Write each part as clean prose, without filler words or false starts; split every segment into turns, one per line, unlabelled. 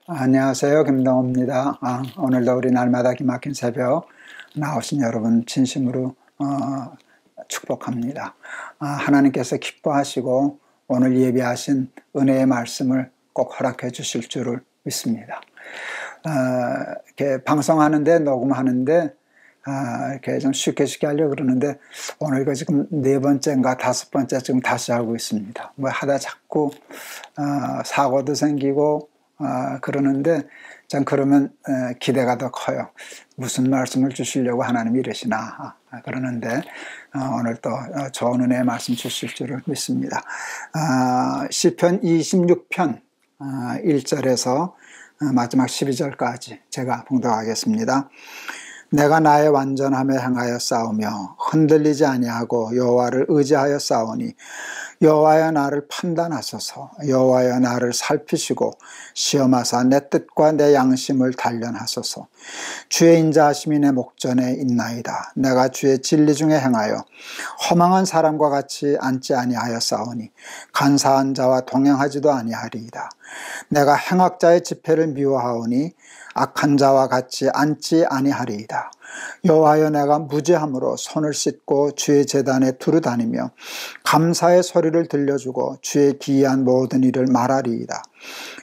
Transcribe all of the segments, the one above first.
안녕하세요. 김동호입니다. 오늘도 우리 날마다 기막힌 새벽 나오신 여러분 진심으로 축복합니다. 하나님께서 기뻐하시고 오늘 예비하신 은혜의 말씀을 꼭 허락해 주실 줄을 믿습니다. 이렇게 방송하는데 녹음하는데 이렇게 좀 쉽게 하려고 그러는데 오늘 이거 지금 4번째인가 5번째 지금 다시 하고 있습니다. 뭐 하다 자꾸 사고도 생기고 그러는데 전 그러면 기대가 더 커요. 무슨 말씀을 주시려고 하나님이 이러시나 그러는데 오늘 또 좋은 은혜의 말씀 주실 줄을 믿습니다. 시편 26편 1절에서 마지막 12절까지 제가 봉독하겠습니다. 내가 나의 완전함에 향하여 싸우며 흔들리지 아니하고 여호와를 의지하여 싸우니 여호와여 나를 판단하소서. 여호와여 나를 살피시고 시험하사 내 뜻과 내 양심을 단련하소서. 주의 인자하심이 내 목전에 있나이다. 내가 주의 진리 중에 행하여 허망한 사람과 같이 앉지 아니하여 싸우니 간사한 자와 동행하지도 아니하리이다. 내가 행악자의 집회를 미워하오니 악한 자와 같이 앉지 아니하리이다. 여호와여 내가 무죄함으로 손을 씻고 주의 제단에 두루 다니며 감사의 소리를 들려주고 주의 기이한 모든 일을 말하리이다.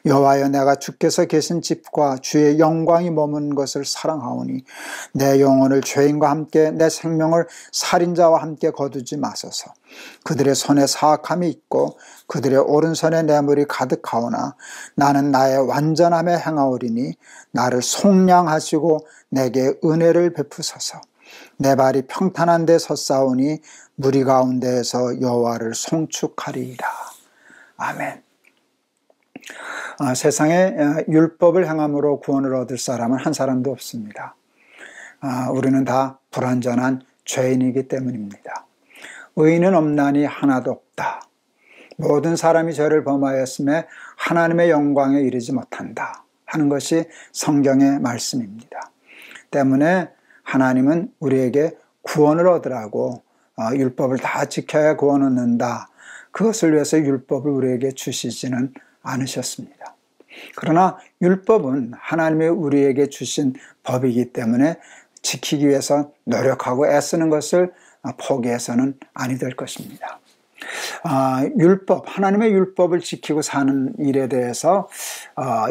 여호와여 내가 주께서 계신 집과 주의 영광이 머문 것을 사랑하오니 내 영혼을 죄인과 함께 내 생명을 살인자와 함께 거두지 마소서. 그들의 손에 사악함이 있고 그들의 오른손에 뇌물이 가득하오나 나는 나의 완전함에 행하오리니 나를 속량하시고 내게 은혜를 베푸소서. 내 발이 평탄한 데 섰사오니 무리 가운데에서 여호와를 송축하리이다. 아멘. 세상에 율법을 행함으로 구원을 얻을 사람은 한 사람도 없습니다. 우리는 다 불완전한 죄인이기 때문입니다. 의인은 없나니 하나도 없다. 모든 사람이 죄를 범하였음에 하나님의 영광에 이르지 못한다 하는 것이 성경의 말씀입니다. 때문에 하나님은 우리에게 구원을 얻으라고 율법을 다 지켜야 구원을 얻는다. 그것을 위해서 율법을 우리에게 주시지는 않으셨습니다. 그러나 율법은 하나님이 우리에게 주신 법이기 때문에 지키기 위해서 노력하고 애쓰는 것을 포기해서는 아니 될 것입니다. 율법, 하나님의 율법을 지키고 사는 일에 대해서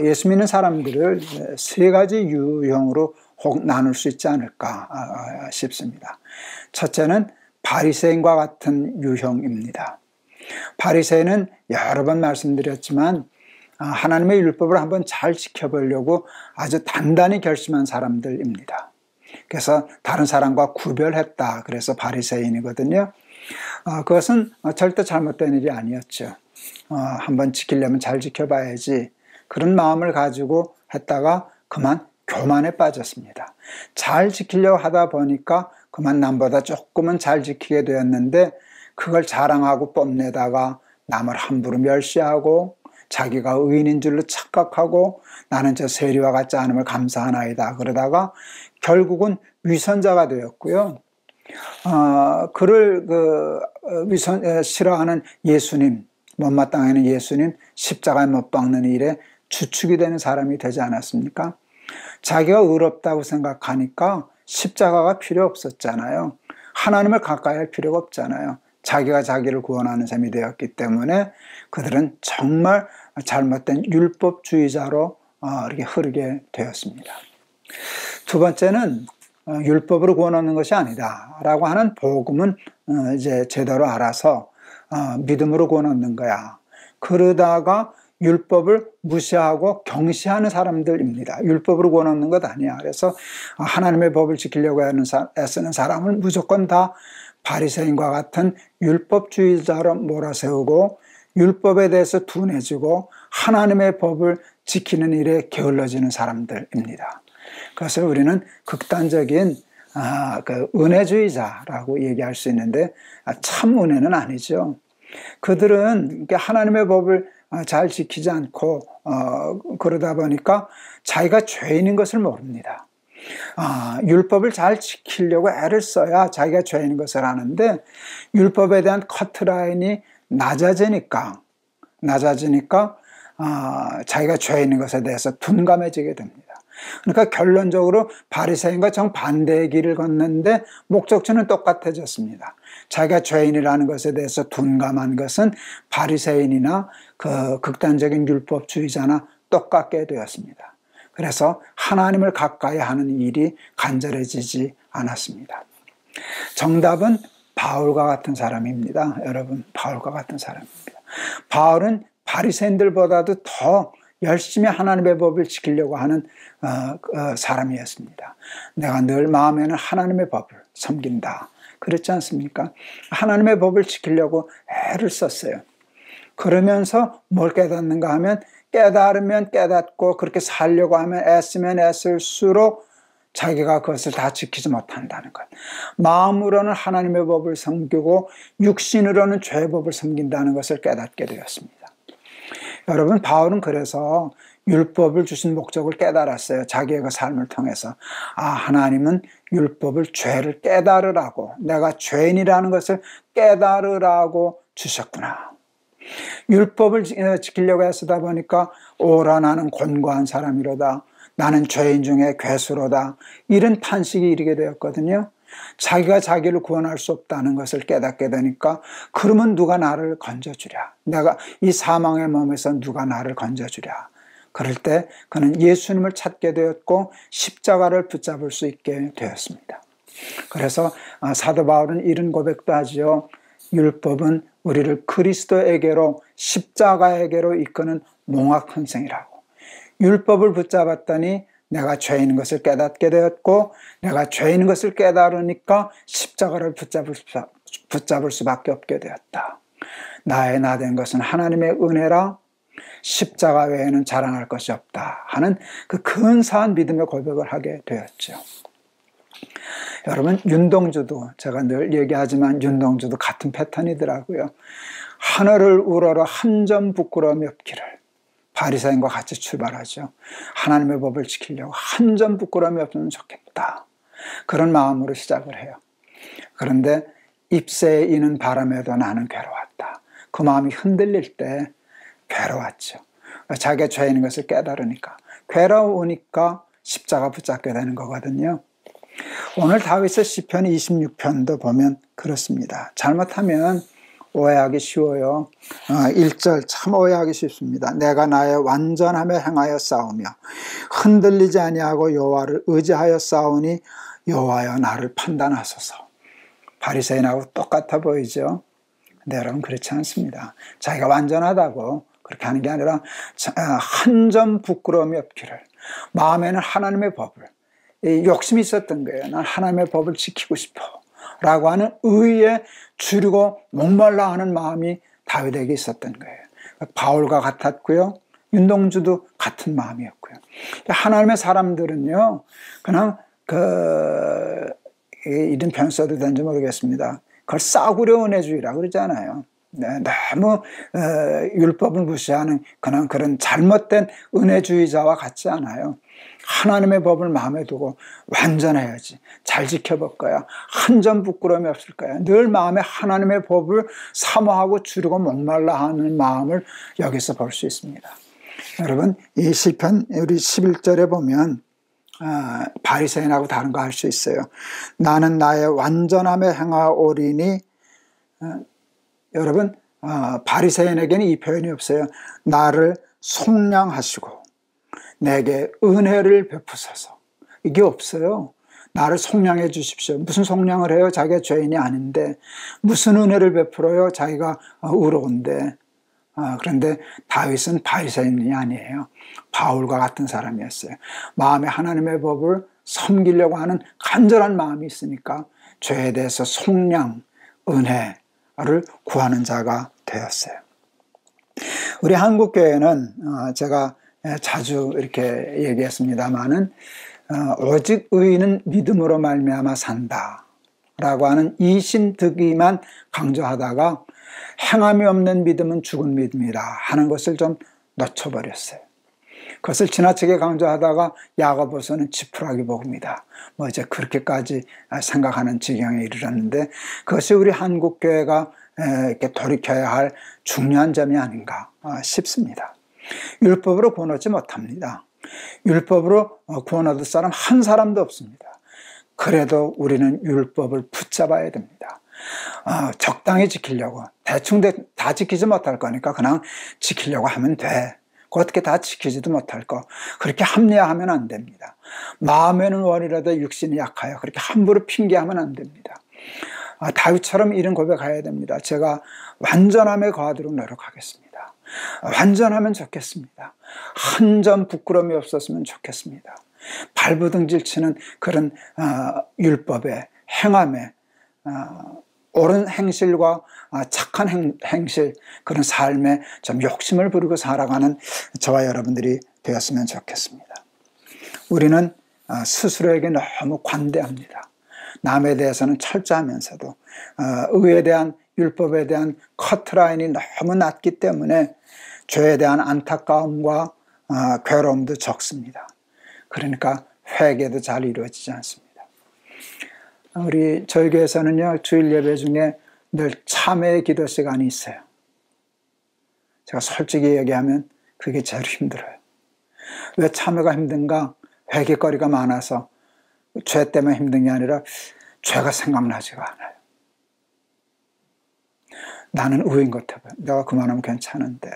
예수 믿는 사람들을 3가지 유형으로 혹 나눌 수 있지 않을까 싶습니다. 첫째는 바리새인과 같은 유형입니다. 바리새인은 여러 번 말씀드렸지만 하나님의 율법을 한번 잘 지켜보려고 아주 단단히 결심한 사람들입니다. 그래서 다른 사람과 구별했다. 그래서 바리새인이거든요. 그것은 절대 잘못된 일이 아니었죠. 한번 지키려면 잘 지켜봐야지. 그런 마음을 가지고 했다가 그만 교만에 빠졌습니다. 잘 지키려고 하다 보니까 그만 남보다 조금은 잘 지키게 되었는데 그걸 자랑하고 뽐내다가 남을 함부로 멸시하고 자기가 의인인 줄로 착각하고 나는 저 세리와 같지 않음을 감사하나이다. 그러다가 결국은 위선자가 되었고요. 그를 싫어하는 예수님, 못마땅해하는 예수님 십자가에 못 박는 일에 주축이 되는 사람이 되지 않았습니까? 자기가 의롭다고 생각하니까 십자가가 필요 없었잖아요. 하나님을 가까이 할 필요가 없잖아요. 자기가 자기를 구원하는 셈이 되었기 때문에 그들은 정말 잘못된 율법주의자로 이렇게 흐르게 되었습니다. 두 번째는 율법으로 구원 얻는 것이 아니다 라고 하는 복음은 이제 제대로 알아서 믿음으로 구원 얻는 거야. 그러다가 율법을 무시하고 경시하는 사람들입니다. 율법으로 구원 얻는 것 아니야. 그래서 하나님의 법을 지키려고 애쓰는 사람을 무조건 다 바리새인과 같은 율법주의자로 몰아세우고 율법에 대해서 둔해지고 하나님의 법을 지키는 일에 게을러지는 사람들입니다. 그것을 우리는 극단적인 은혜주의자라고 얘기할 수 있는데 참 은혜는 아니죠. 그들은 하나님의 법을 잘 지키지 않고 그러다 보니까 자기가 죄인인 것을 모릅니다. 율법을 잘 지키려고 애를 써야 자기가 죄인인 것을 아는데 율법에 대한 커트라인이 낮아지니까 자기가 죄인인 것에 대해서 둔감해지게 됩니다. 그러니까 결론적으로 바리새인과 정반대의 길을 걷는데 목적지는 똑같아졌습니다. 자기가 죄인이라는 것에 대해서 둔감한 것은 바리새인이나 그 극단적인 율법주의자나 똑같게 되었습니다. 그래서 하나님을 가까이 하는 일이 간절해지지 않았습니다. 정답은 바울과 같은 사람입니다. 여러분, 바울과 같은 사람입니다. 바울은 바리새인들보다도 더 열심히 하나님의 법을 지키려고 하는 사람이었습니다. 내가 늘 마음에는 하나님의 법을 섬긴다. 그렇지 않습니까? 하나님의 법을 지키려고 애를 썼어요. 그러면서 뭘 깨닫는가 하면 깨달으면 깨닫고 그렇게 살려고 하면 애쓰면 애쓸수록 자기가 그것을 다 지키지 못한다는 것. 마음으로는 하나님의 법을 섬기고 육신으로는 죄의 법을 섬긴다는 것을 깨닫게 되었습니다. 여러분, 바울은 그래서 율법을 주신 목적을 깨달았어요. 자기의 그 삶을 통해서. 하나님은 율법을 죄를 깨달으라고, 내가 죄인이라는 것을 깨달으라고 주셨구나. 율법을 지키려고 애쓰다 보니까 오라 나는 곤고한 사람이로다. 나는 죄인 중에 괴수로다. 이런 탄식이 이르게 되었거든요. 자기가 자기를 구원할 수 없다는 것을 깨닫게 되니까 그러면 누가 나를 건져주랴. 내가 이 사망의 몸에서 누가 나를 건져주랴. 그럴 때 그는 예수님을 찾게 되었고 십자가를 붙잡을 수 있게 되었습니다. 그래서 사도 바울은 이런 고백도 하지요. 율법은 우리를 그리스도에게로 십자가에게로 이끄는 몽학훈생이라고. 율법을 붙잡았더니 내가 죄인 것을 깨닫게 되었고 내가 죄인 것을 깨달으니까 십자가를 붙잡을 수밖에 없게 되었다. 나의 나 된 것은 하나님의 은혜라 십자가 외에는 자랑할 것이 없다 하는 그 근사한 믿음의 고백을 하게 되었죠. 여러분, 윤동주도 제가 늘 얘기하지만 윤동주도 같은 패턴이더라고요. 하늘을 우러러 한 점 부끄러움이 없기를. 바리새인과 같이 출발하죠. 하나님의 법을 지키려고 한 점 부끄러움이 없으면 좋겠다. 그런 마음으로 시작을 해요. 그런데 잎새에 이는 바람에도 나는 괴로웠다. 그 마음이 흔들릴 때 괴로웠죠. 자기가 죄인인 것을 깨달으니까. 괴로우니까 십자가 붙잡게 되는 거거든요. 오늘 다윗의 시편 26편도 보면 그렇습니다. 잘못하면 오해하기 쉬워요. 1절 참 오해하기 쉽습니다. 내가 나의 완전함에 행하여 싸우며 흔들리지 아니하고 여호와를 의지하여 싸우니 여호와여 나를 판단하소서. 바리새인하고 똑같아 보이죠? 근데 여러분 그렇지 않습니다. 자기가 완전하다고 그렇게 하는 게 아니라 한 점 부끄러움이 없기를. 마음에는 하나님의 법을, 욕심이 있었던 거예요. 난 하나님의 법을 지키고 싶어 라고 하는 의에 줄이고 목말라 하는 마음이 다윗에게 있었던 거예요. 바울과 같았고요. 윤동주도 같은 마음이었고요. 하나님의 사람들은요, 그냥 이런 표현 써도 되는지 모르겠습니다. 그걸 싸구려 은혜주의라 그러잖아요. 네, 너무 율법을 무시하는 그런 잘못된 은혜주의자와 같지 않아요. 하나님의 법을 마음에 두고 완전해야지. 잘 지켜볼 거야. 한 점 부끄러움이 없을 거야. 늘 마음에 하나님의 법을 사모하고 줄이고 목말라 하는 마음을 여기서 볼 수 있습니다. 여러분, 이 시편 우리 11절에 보면 바리새인하고 다른 거 알 수 있어요. 나는 나의 완전함에 행하오리니. 여러분, 바리새인에게는 이 표현이 없어요. 나를 속량하시고 내게 은혜를 베푸소서. 이게 없어요. 나를 속량해 주십시오. 무슨 속량을 해요? 자기가 죄인이 아닌데. 무슨 은혜를 베풀어요? 자기가 의로운데. 그런데 다윗은 바리새인이 아니에요. 바울과 같은 사람이었어요. 마음에 하나님의 법을 섬기려고 하는 간절한 마음이 있으니까 죄에 대해서 속량, 은혜를 구하는 자가 되었어요. 우리 한국교회는 제가 자주 이렇게 얘기했습니다마는 오직 의인은 믿음으로 말미암아 산다 라고 하는 이신득의만 강조하다가 행함이 없는 믿음은 죽은 믿음이라 하는 것을 좀 놓쳐버렸어요. 그것을 지나치게 강조하다가 야고보서는 지푸라기 복음이다. 이제 그렇게까지 생각하는 지경에 이르렀는데 그것이 우리 한국교회가 이렇게 돌이켜야 할 중요한 점이 아닌가 싶습니다. 율법으로 구원 얻지 못합니다. 율법으로 구원 얻을 사람 한 사람도 없습니다. 그래도 우리는 율법을 붙잡아야 됩니다. 적당히 지키려고, 대충 다 지키지 못할 거니까 그냥 지키려고 하면 돼. 어떻게 다 지키지도 못할 거. 그렇게 합리화하면 안 됩니다. 마음에는 원이라도 육신이 약하여 그렇게 함부로 핑계하면 안 됩니다. 다윗처럼 이런 고백해야 됩니다. 제가 완전함에 거하도록 노력하겠습니다. 완전하면 좋겠습니다. 한 점 부끄러움이 없었으면 좋겠습니다. 발부둥질 치는 그런 율법의 행함에 옳은 행실과 착한 행실, 그런 삶에 좀 욕심을 부리고 살아가는 저와 여러분들이 되었으면 좋겠습니다. 우리는 스스로에게 너무 관대합니다. 남에 대해서는 철저하면서도 의에 대한, 율법에 대한 커트라인이 너무 낮기 때문에 죄에 대한 안타까움과 괴로움도 적습니다. 그러니까 회개도 잘 이루어지지 않습니다. 저희 교회에서는요, 주일 예배 중에 늘 참회의 기도 시간이 있어요. 제가 솔직히 얘기하면 그게 제일 힘들어요. 왜 참회가 힘든가? 회개거리가 많아서 죄 때문에 힘든 게 아니라 죄가 생각나지가 않아요. 나는 의인 것 같아요. 내가 그만하면 괜찮은데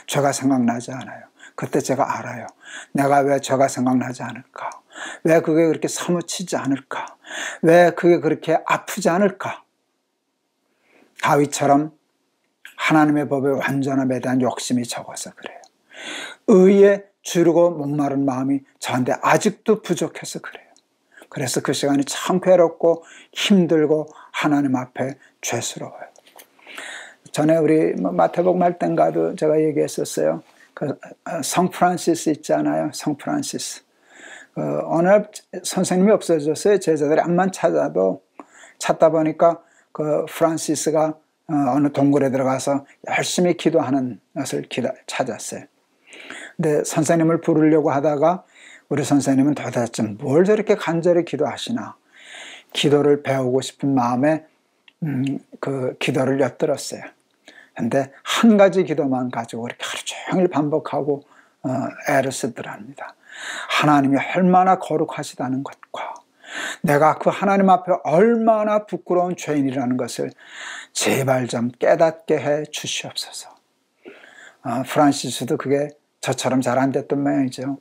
죄가 생각나지 않아요. 그때 제가 알아요. 내가 왜 죄가 생각나지 않을까? 왜 그게 그렇게 사무치지 않을까? 왜 그게 그렇게 아프지 않을까? 다윗처럼 하나님의 법의 완전함에 대한 욕심이 적어서 그래요. 의에 주르고 목마른 마음이 저한테 아직도 부족해서 그래요. 그래서 그 시간이 참 괴롭고 힘들고 하나님 앞에 죄스러워요. 전에 우리 마태복음 할 땐가도 제가 얘기했었어요. 성 프란시스 있잖아요. 성 프란시스. 어느 날 선생님이 없어졌어요. 제자들이 암만 찾다 보니까 그 프란시스가 어느 동굴에 들어가서 열심히 기도하는 것을 찾았어요. 근데 선생님을 부르려고 하다가 우리 선생님은 도대체 뭘 저렇게 간절히 기도하시나, 기도를 배우고 싶은 마음에 그 기도를 엿들었어요. 근데 한 가지 기도만 가지고 이렇게 하루 종일 반복하고 애를 쓰더랍니다. 하나님이 얼마나 거룩하시다는 것과 내가 그 하나님 앞에 얼마나 부끄러운 죄인이라는 것을 제발 좀 깨닫게 해 주시옵소서. 프란시스도 그게 저처럼 잘 안 됐던 모양이죠.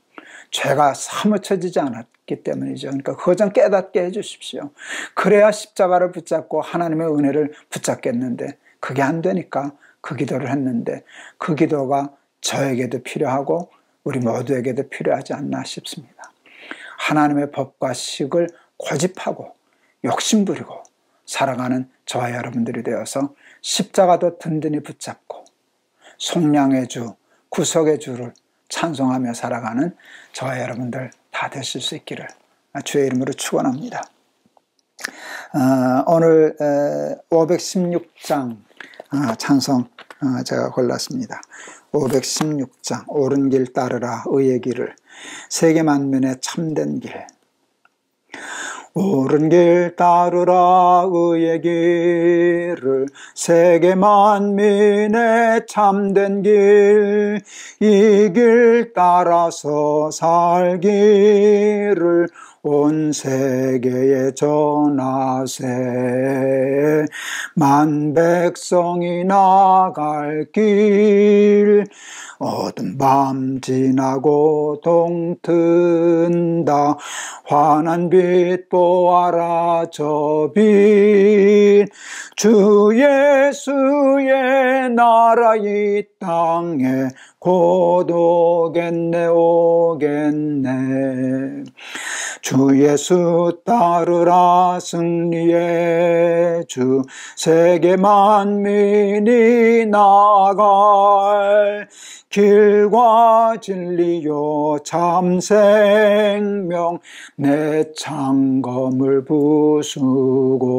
죄가 사무쳐지지 않았기 때문이죠. 그러니까 그거 좀 깨닫게 해 주십시오. 그래야 십자가를 붙잡고 하나님의 은혜를 붙잡겠는데 그게 안 되니까 그 기도를 했는데 그 기도가 저에게도 필요하고 우리 모두에게도 필요하지 않나 싶습니다. 하나님의 법과 식을 고집하고 욕심부리고 살아가는 저와 여러분들이 되어서 십자가도 든든히 붙잡고 속량의 주, 구속의 주를 찬송하며 살아가는 저와 여러분들 다 되실 수 있기를 주의 이름으로 축원합니다. 오늘 516장 찬송 제가 골랐습니다. 516장 옳은 길 따르라 의의 길을, 세계 만민의 참된 길. 옳은 길 따르라 의의 길을, 세계 만민의 참된 길, 이 길 따라서 살기를 온 세계에 전하세. 만 백성이 나갈 길, 어두운 밤 지나고 동튼다. 환한 빛 보아라 저 빛, 주 예수의 나라 이 땅에 곧 오겠네 오겠네. 주 예수 따르라 승리의 주, 세계 만민이 나갈 길과 진리요 참 생명, 내 창검을 부수고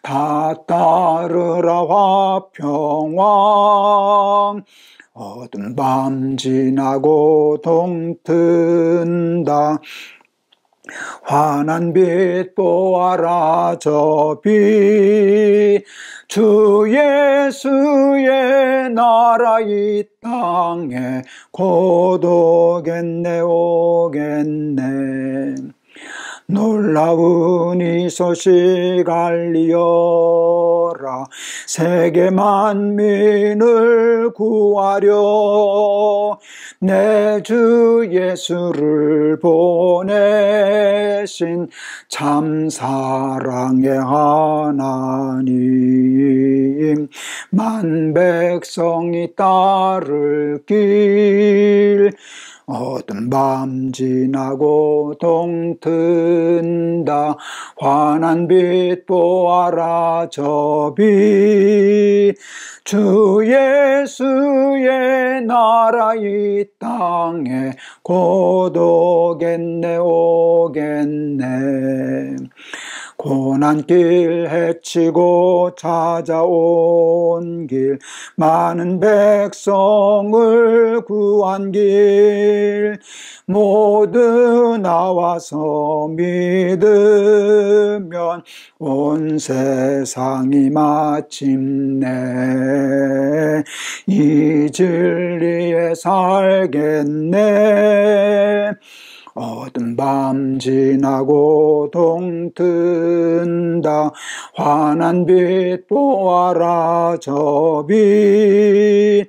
다 따르라 화평왕. 어두운 밤 지나고 동튼다. 환한 빛 보아라 저 빛 주 예수의 나라 이 땅에 곧 오겠네 오겠네. 놀라운 이 소식 알리어라. 세계 만민을 구하려 내 주 예수를 보내신 참 사랑의 하나님. 만 백성이 따를 길 어두운 밤 지나고 동튼다. 환한 빛 보아라 저 빛 주 예수의 나라 이 땅에 곧 오겠네 오겠네. 고난길 헤치고 찾아온 길 많은 백성을 구한 길 모두 나와서 믿으면 온 세상이 마침내 이 진리에 살겠네. 어두운 밤 지나고 동튼다. 환한 빛 보아라 저 빛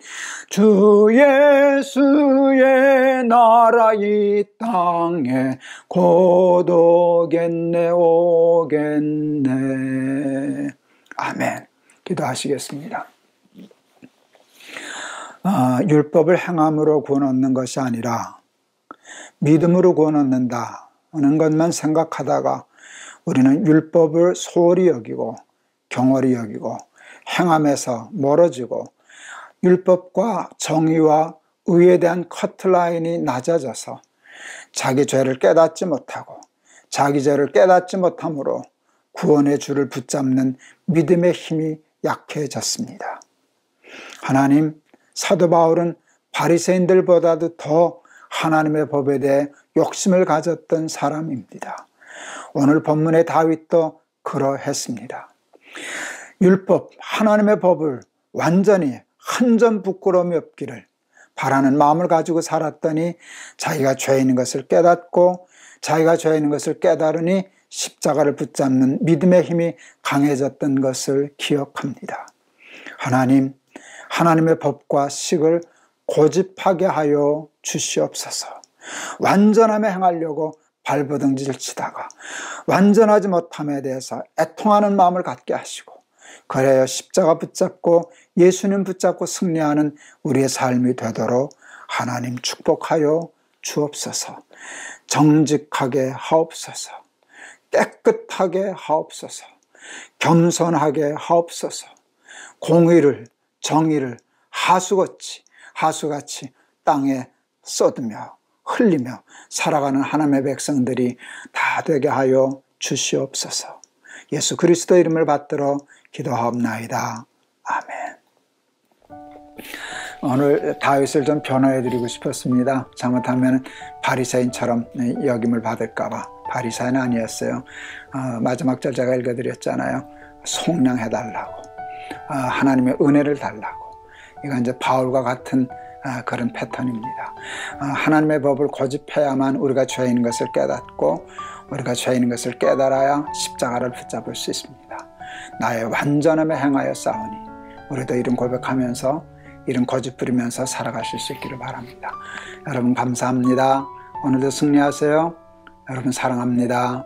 주 예수의 나라 이 땅에 곧 오겠네 오겠네. 아멘. 기도하시겠습니다. 율법을 행함으로 구원 얻는 것이 아니라 믿음으로 구원 얻는다는 것만 생각하다가 우리는 율법을 소홀히 여기고 경홀히 여기고 행함에서 멀어지고 율법과 정의와 의에 대한 커트라인이 낮아져서 자기 죄를 깨닫지 못하고 자기 죄를 깨닫지 못함으로 구원의 줄을 붙잡는 믿음의 힘이 약해졌습니다. 하나님, 사도 바울은 바리새인들보다도 더 하나님의 법에 대해 욕심을 가졌던 사람입니다. 오늘 본문의 다윗도 그러했습니다. 율법, 하나님의 법을 완전히 한 점 부끄러움이 없기를 바라는 마음을 가지고 살았더니 자기가 죄인인 것을 깨닫고 자기가 죄인인 것을 깨달으니 십자가를 붙잡는 믿음의 힘이 강해졌던 것을 기억합니다. 하나님, 하나님의 법과 식을 고집하게 하여 주시옵소서. 완전함에 행하려고 발버둥질 치다가 완전하지 못함에 대해서 애통하는 마음을 갖게 하시고 그래야 십자가 붙잡고 예수님 붙잡고 승리하는 우리의 삶이 되도록 하나님 축복하여 주옵소서. 정직하게 하옵소서. 깨끗하게 하옵소서. 겸손하게 하옵소서. 공의를 정의를 하수같이 땅에 쏟으며 흘리며 살아가는 하나님의 백성들이 다 되게 하여 주시옵소서. 예수 그리스도 이름을 받들어 기도하옵나이다. 아멘. 오늘 다윗을 좀 변호해드리고 싶었습니다. 잘못하면 바리새인처럼 여김을 받을까봐. 바리새인은 아니었어요. 마지막 절 제가 읽어드렸잖아요. 속량해달라고, 하나님의 은혜를 달라고. 이건 이제 바울과 같은 그런 패턴입니다. 하나님의 법을 고집해야만 우리가 죄인인 것을 깨닫고 우리가 죄인인 것을 깨달아야 십자가를 붙잡을 수 있습니다. 나의 완전함에 행하여 싸우니 우리도 이런 고백하면서 이런 고집 부리면서 살아가실 수 있기를 바랍니다. 여러분 감사합니다. 오늘도 승리하세요. 여러분 사랑합니다.